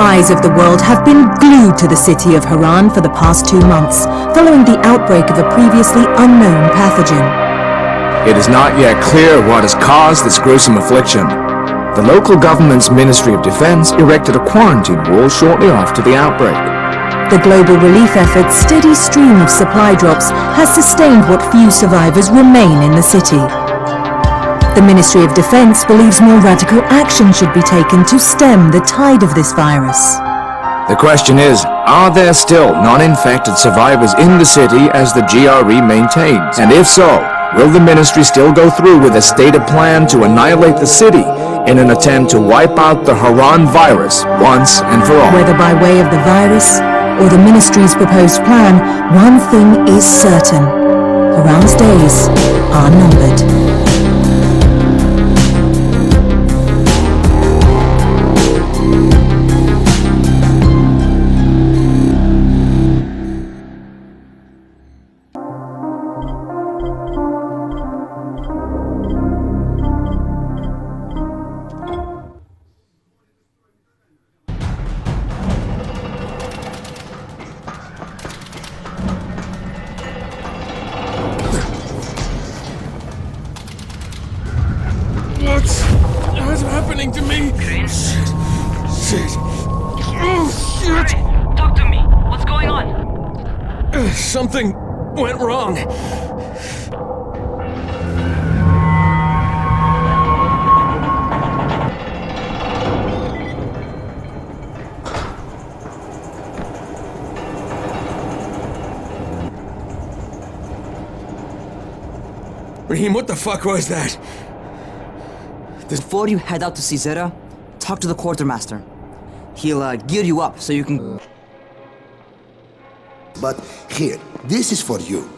eyes of the world have been glued to the city of Haran for the past 2 months, following the outbreak of a previously unknown pathogen. It is not yet clear what has caused this gruesome affliction. The local government's Ministry of Defense erected a quarantine wall shortly after the outbreak. The global relief effort's steady stream of supply drops has sustained what few survivors remain in the city. The Ministry of Defense believes more radical action should be taken to stem the tide of this virus. The question is, are there still non-infected survivors in the city as the GRE maintains? And if so, will the ministry still go through with a stated plan to annihilate the city in an attempt to wipe out the Haran virus once and for all? Whether by way of the virus or the ministry's proposed plan, one thing is certain. Haran's days are numbered. What's happening to me? Crane? Shit. Oh, shit. Crane, talk to me. What's going on? Something went wrong. Raheem, what the fuck was that? Before you head out to Caesarea, talk to the quartermaster. He'll gear you up so you can... But here, this is for you.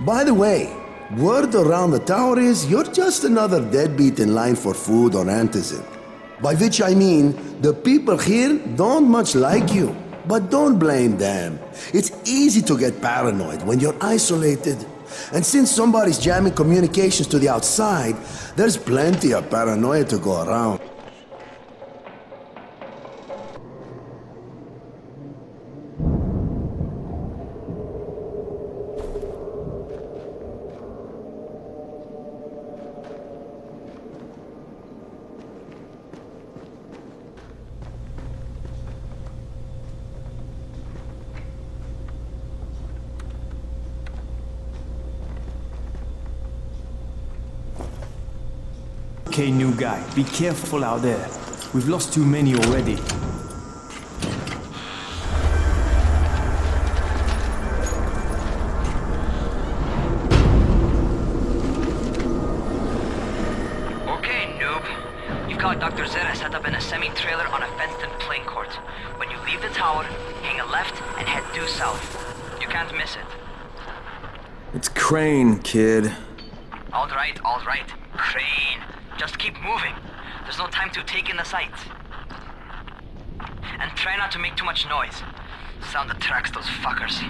By the way, word around the tower is you're just another deadbeat in line for food or antizin. By which I mean, the people here don't much like you. But don't blame them. It's easy to get paranoid when you're isolated. And since somebody's jamming communications to the outside, there's plenty of paranoia to go around. Okay, new guy, be careful out there. We've lost too many already. Okay, noob. You've got Dr. Zera set up in a semi-trailer on a fenced-in playing court. When you leave the tower, hang a left and head due south. You can't miss it. It's Crane, kid. All right. Crane. Just keep moving. There's no time to take in the sights. And try not to make too much noise. Sound attracts those fuckers.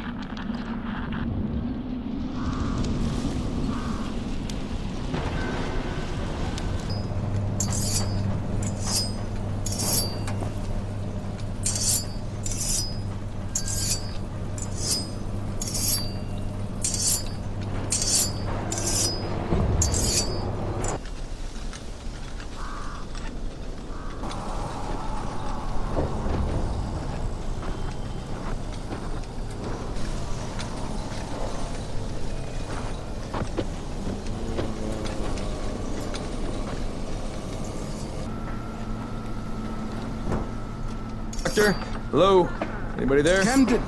Doctor? Hello? Anybody there? Camden,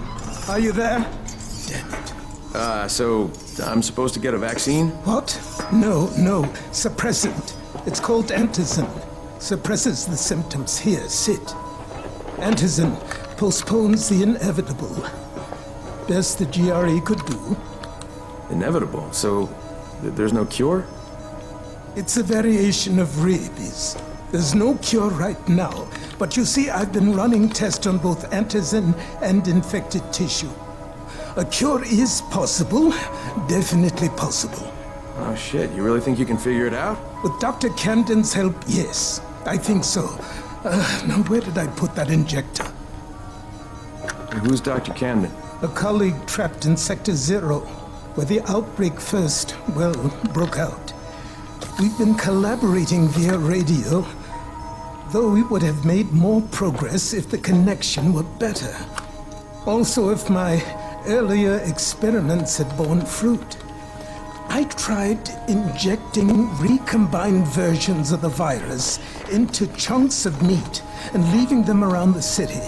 are you there? Damn it. So I'm supposed to get a vaccine? What? No. Suppressant. It's called antizin. Suppresses the symptoms. Here, sit. Antizin postpones the inevitable. Best the GRE could do. Inevitable? So there's no cure? It's a variation of rabies. There's no cure right now, but you see, I've been running tests on both antizin and infected tissue. A cure is possible, definitely possible. Oh shit, you really think you can figure it out? With Dr. Camden's help, yes, I think so. Now where did I put that injector? Who's Dr. Camden? A colleague trapped in Sector 0, where the outbreak first, well, broke out. We've been collaborating via radio, though we would have made more progress if the connection were better. Also, if my earlier experiments had borne fruit. I tried injecting recombined versions of the virus into chunks of meat and leaving them around the city,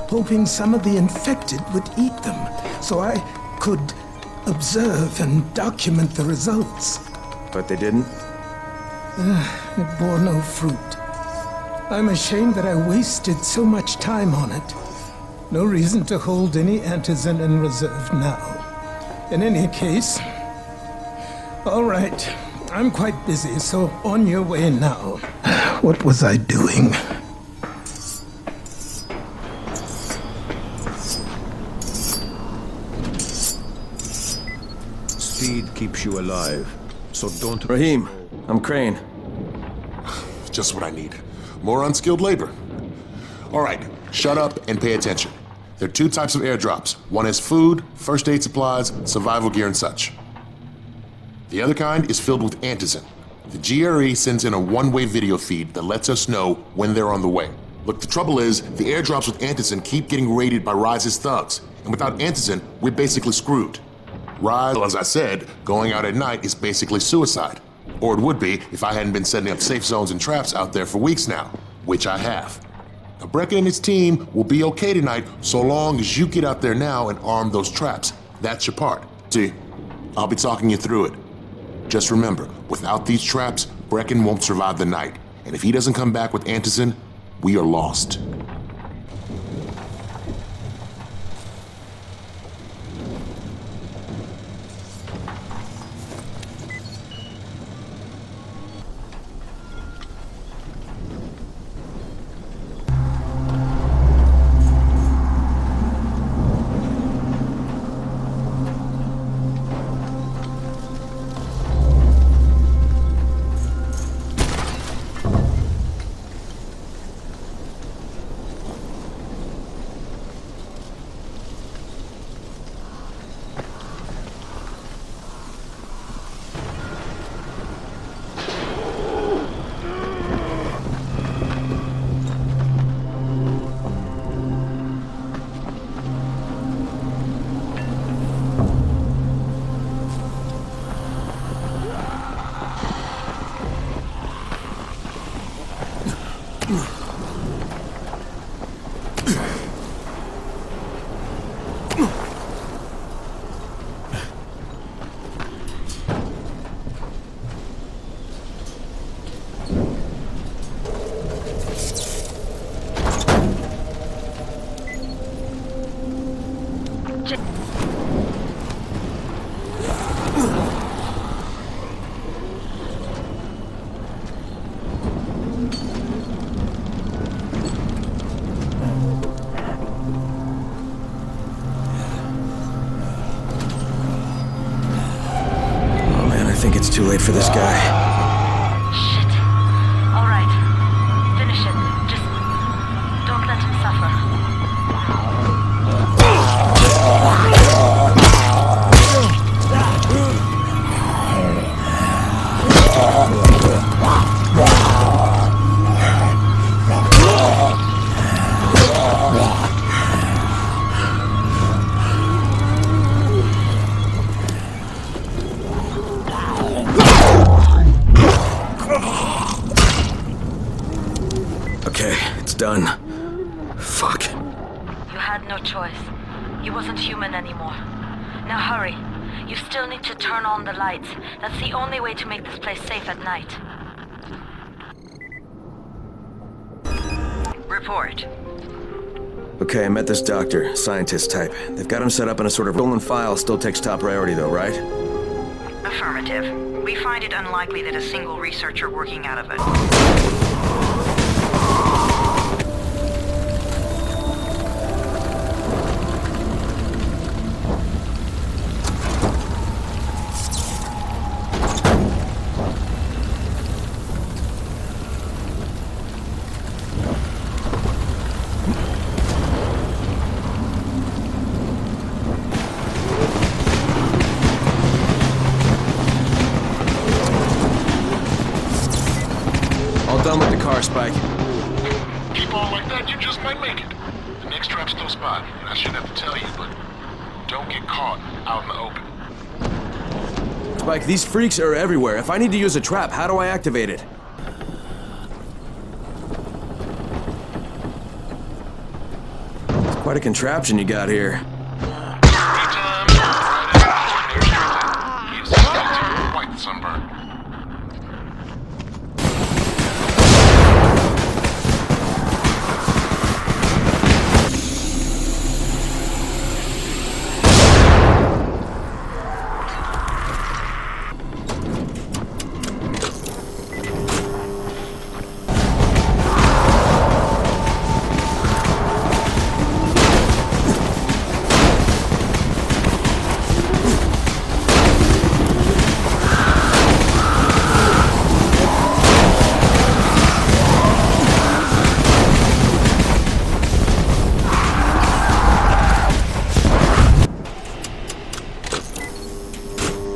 hoping some of the infected would eat them so I could observe and document the results. But they didn't? It bore no fruit. I'm ashamed that I wasted so much time on it. No reason to hold any antizin in reserve now. In any case, all right, I'm quite busy, so on your way now. What was I doing? Speed keeps you alive, so don't... Rahim, I'm Crane. Just what I need. More unskilled labor. All right, shut up and pay attention. There are two types of airdrops. One is food, first aid supplies, survival gear, and such. The other kind is filled with antizin. The GRE sends in a one-way video feed that lets us know when they're on the way. Look, the trouble is, the airdrops with antizin keep getting raided by Rise's thugs, and without antizin, we're basically screwed. Rise, as I said, going out at night is basically suicide. Or it would be if I hadn't been setting up safe zones and traps out there for weeks now, which I have. Now, Brecken and his team will be okay tonight so long as you get out there now and arm those traps. That's your part. See, I'll be talking you through it. Just remember, without these traps, Brecken won't survive the night. And if he doesn't come back with antizin, we are lost. I think it's too late for this guy. Shit. All right. Finish it. Just don't let him suffer. Okay, it's done. Fuck. You had no choice. He wasn't human anymore. Now hurry. You still need to turn on the lights. That's the only way to make this place safe at night. Report. Okay, I met this doctor, scientist type. They've got him set up in a sort of rolling file, still takes top priority though, right? Affirmative. We find it unlikely that a single researcher working out of it. there, Spike. Keep on like that, you just might make it. The next trap's close by, and I shouldn't have to tell you, but don't get caught out in the open. Spike, these freaks are everywhere. If I need to use a trap, how do I activate it? It's quite a contraption you got here. Anytime, right in, he's quite the sunburn.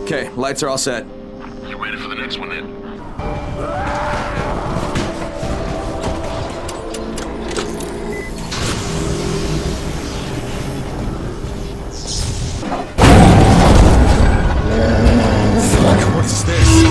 Okay, lights are all set. You ready for the next one then? Fuck, what is this?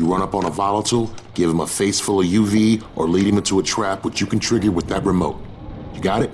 Run up on a volatile, give him a face full of UV, or lead him into a trap which you can trigger with that remote. You got it?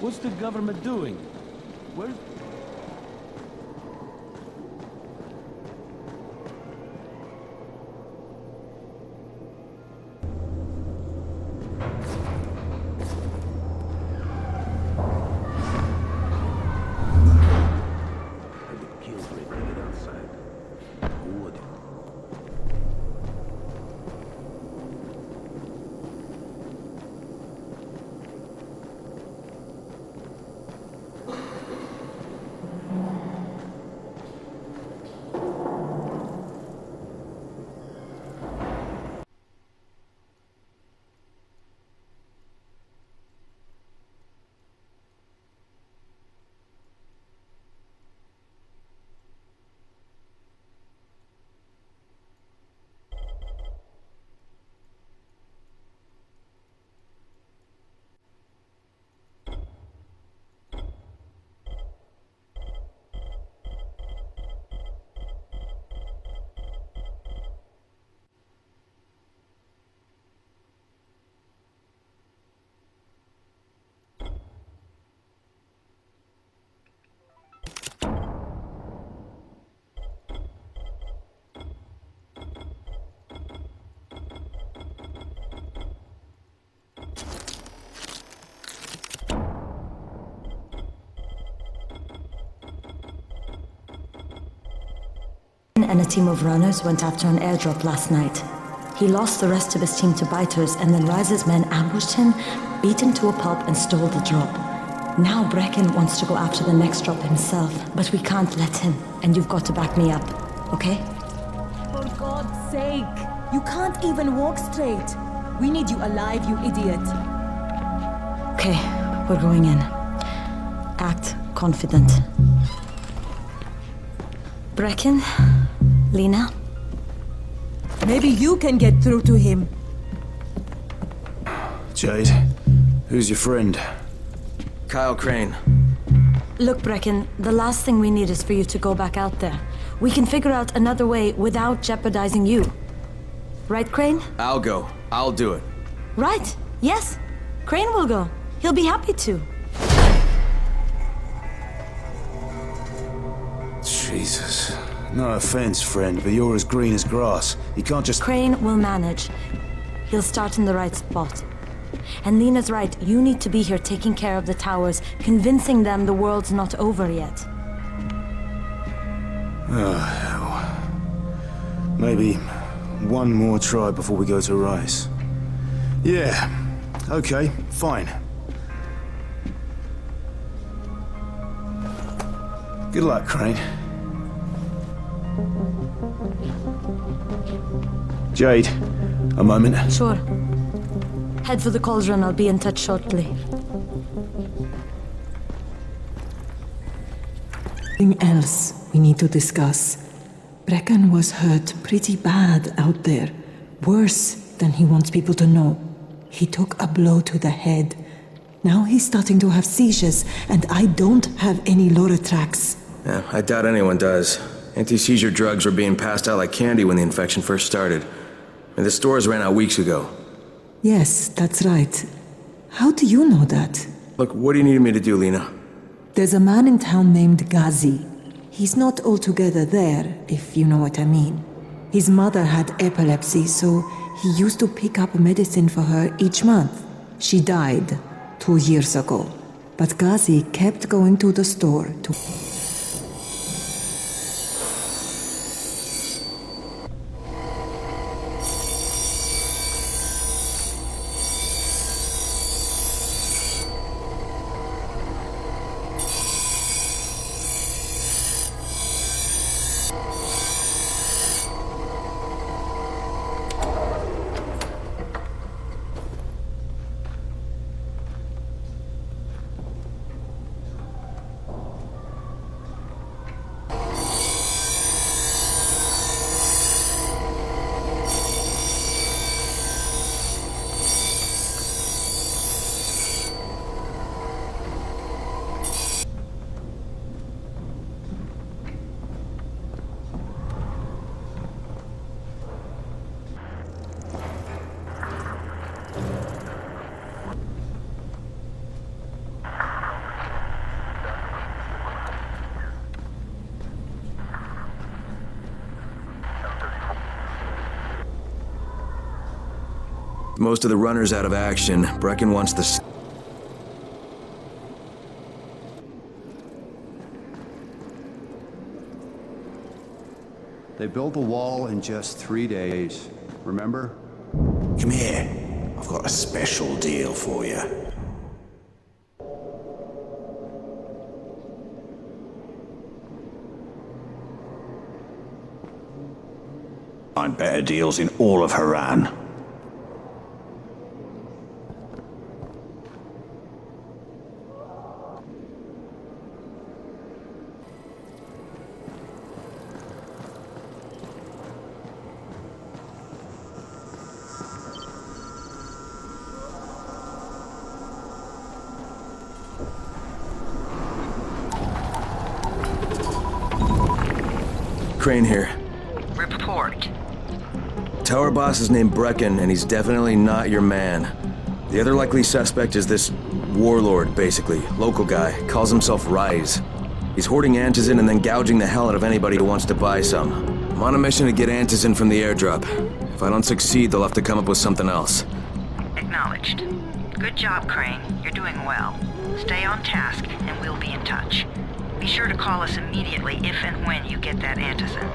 What's the government doing? Where... And a team of runners went after an airdrop last night. He lost the rest of his team to biters, and then Rise's men ambushed him, beat him to a pulp, and stole the drop. Now Brecken wants to go after the next drop himself, but we can't let him, and you've got to back me up, okay? For God's sake! You can't even walk straight! We need you alive, you idiot! Okay, we're going in. Act confident. Brecken? Lena? Maybe you can get through to him. Jade, who's your friend? Kyle Crane. Look, Brecken, the last thing we need is for you to go back out there. We can figure out another way without jeopardizing you. Right, Crane? I'll go. I'll do it. Right. Yes. Crane will go. He'll be happy to. Jesus. No offense, friend, but you're as green as grass. You can't just... Crane will manage. He'll start in the right spot. And Lena's right, you need to be here taking care of the towers, convincing them the world's not over yet. Oh, hell. Maybe one more try before we go to Rice. Yeah, okay, fine. Good luck, Crane. Jade, a moment. Sure. Head for the cauldron, I'll be in touch shortly. Something else we need to discuss. Brecken was hurt pretty bad out there. Worse than he wants people to know. He took a blow to the head. Now he's starting to have seizures, and I don't have any Loratrax. Yeah, I doubt anyone does. Anti-seizure drugs were being passed out like candy when the infection first started. And the stores ran out weeks ago. Yes, that's right. How do you know that? Look, what do you need me to do, Lena? There's a man in town named Ghazi. He's not altogether there, if you know what I mean. His mother had epilepsy, so he used to pick up medicine for her each month. She died 2 years ago, but Ghazi kept going to the store to... Most of the runners out of action. Brecken wants the... They built the wall in just 3 days. Remember? Come here. I've got a special deal for you. Find better deals in all of Haran. Crane here. Report. Tower boss is named Brecken, and he's definitely not your man. The other likely suspect is this warlord, basically. Local guy. Calls himself Rise. He's hoarding antizin and then gouging the hell out of anybody who wants to buy some. I'm on a mission to get antizin from the airdrop. If I don't succeed, they'll have to come up with something else. Acknowledged. Good job, Crane. You're doing well. Stay on task, and we'll be in touch. Be sure to call us immediately if and when you get that antizin.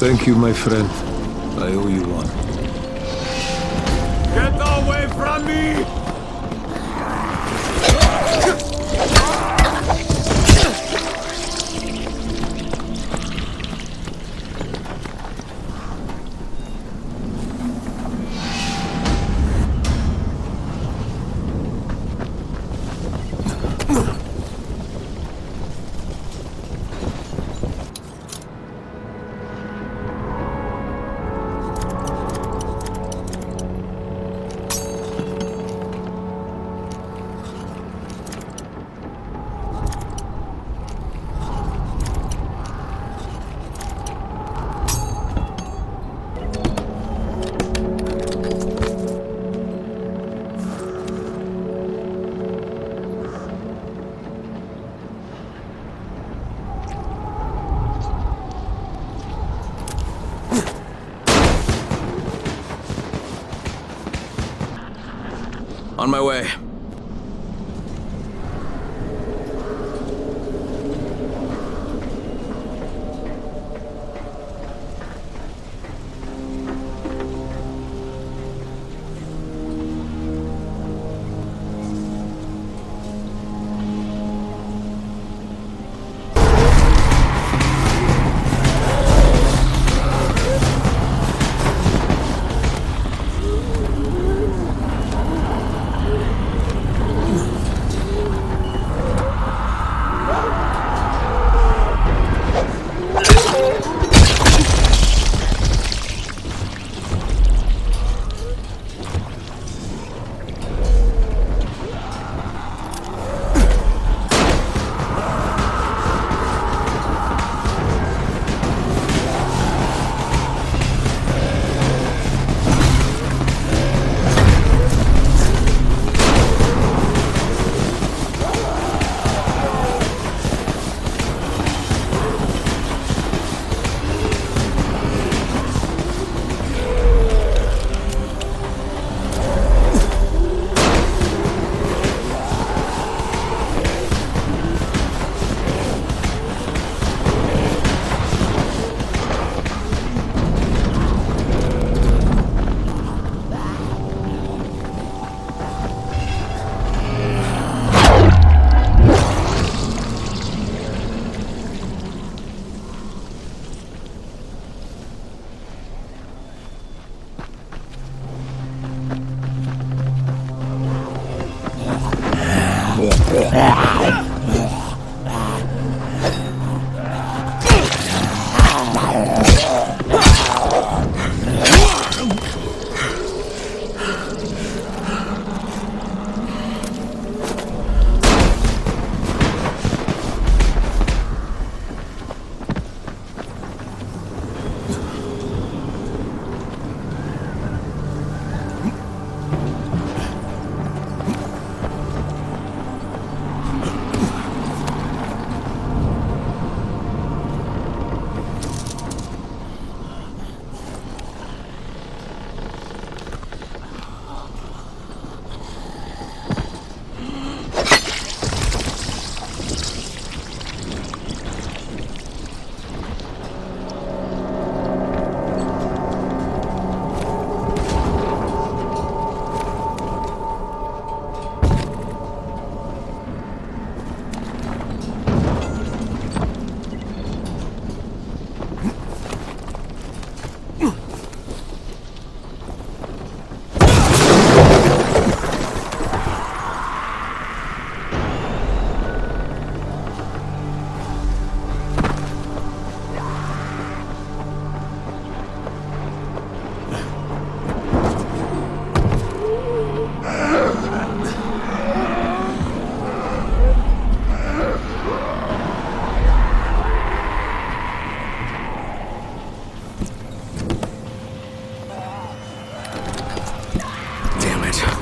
Thank you, my friend. I owe you one. Get away from me! On my way.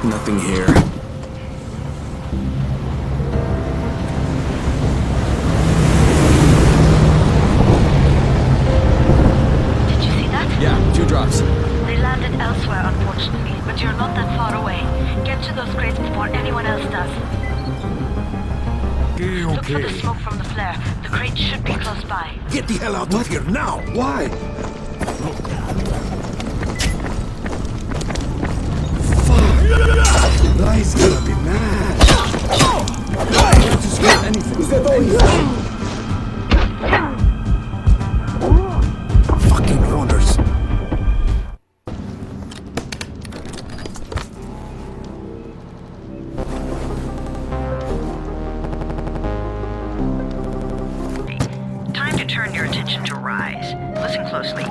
Nothing here. Did you see that? Yeah, 2 drops. They landed elsewhere, unfortunately, but you're not that far away. Get to those crates before anyone else does. Look for the smoke from the flare. The crate should be close by. Get the hell out of here now! Why? Guy's gonna be mad. Is that all you Fucking runners. Time to turn your attention to Rise. Listen closely.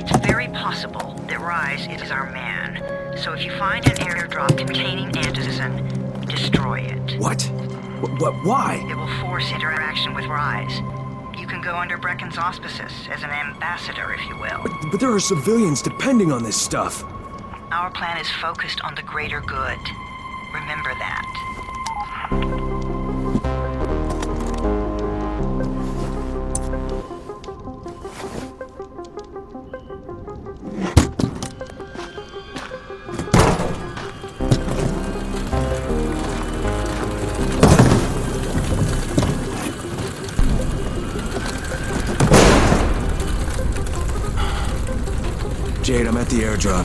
It's very possible that Rise is our man. So if you find an airdrop containing Antizin, destroy it. What? Why? It will force interaction with Rise. You can go under Brecken's auspices as an ambassador, if you will. But there are civilians depending on this stuff. Our plan is focused on the greater good. Remember that. Jade, I'm at the airdrop.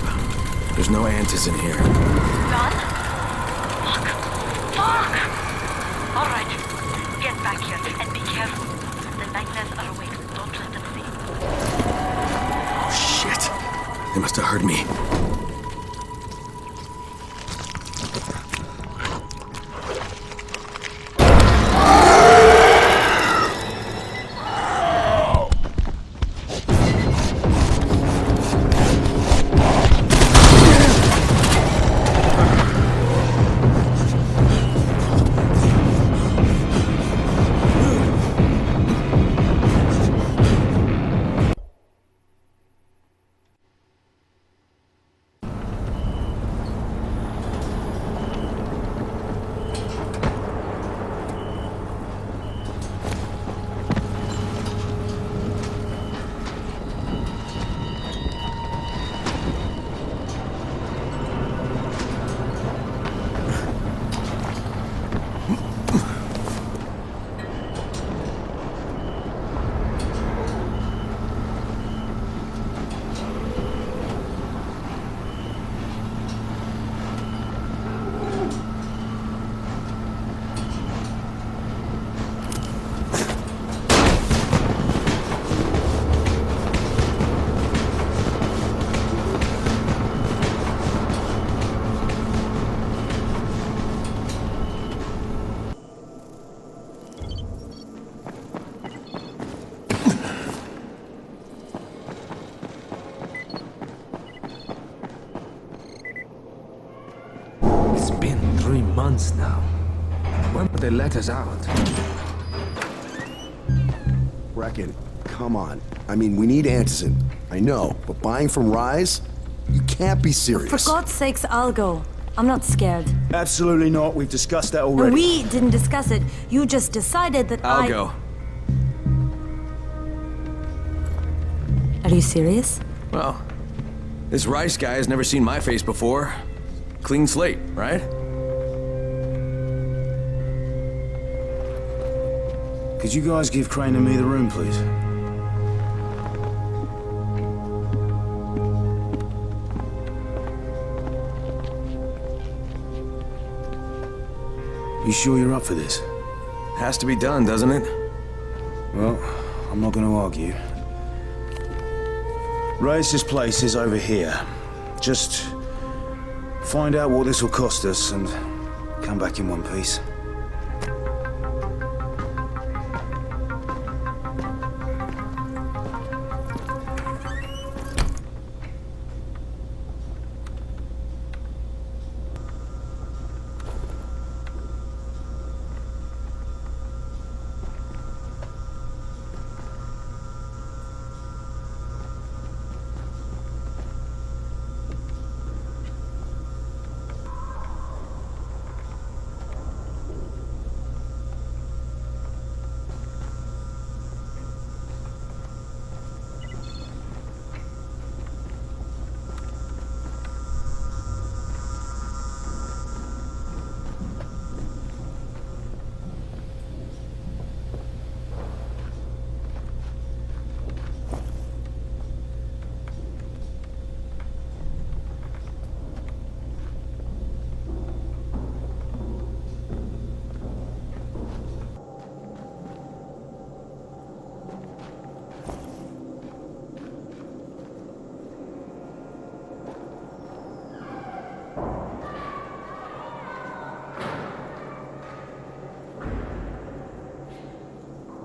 There's no Antizin here. Gone? Fuck! Fuck! Alright, get back here and be careful. The nightmares are awake. Don't let them see. Oh, shit. They must have heard me. 3 months now. When would they let us out? Brecken, come on. I mean, we need Antizin. I know, but buying from Rise? You can't be serious. For God's sakes, I'll go. I'm not scared. Absolutely not. We've discussed that already. And we didn't discuss it. You just decided that I'll go. Are you serious? Well, this Rice guy has never seen my face before. Clean slate, right? Could you guys give Crane and me the room, please? You sure you're up for this? Has to be done, doesn't it? Well, I'm not going to argue. Race's place is over here. Just find out what this will cost us and come back in one piece.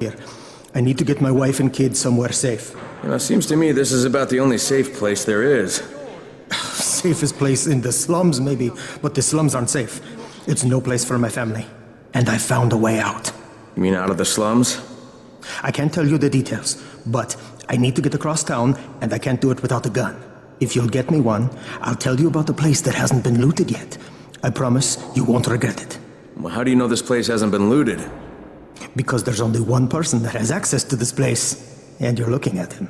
Here. I need to get my wife and kids somewhere safe. You know, it seems to me this is about the only safe place there is. Safest place in the slums, maybe, but the slums aren't safe. It's no place for my family. And I found a way out. You mean out of the slums? I can't tell you the details, but I need to get across town, and I can't do it without a gun. If you'll get me one, I'll tell you about the place that hasn't been looted yet. I promise you won't regret it. Well, how do you know this place hasn't been looted? Because there's only one person that has access to this place, and you're looking at him.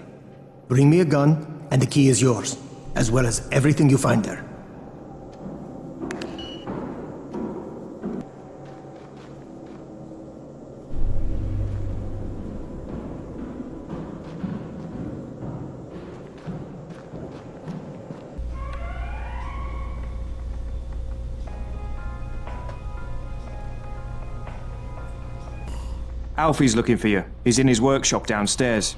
Bring me a gun, and the key is yours, as well as everything you find there. Alfie's looking for you. He's in his workshop downstairs.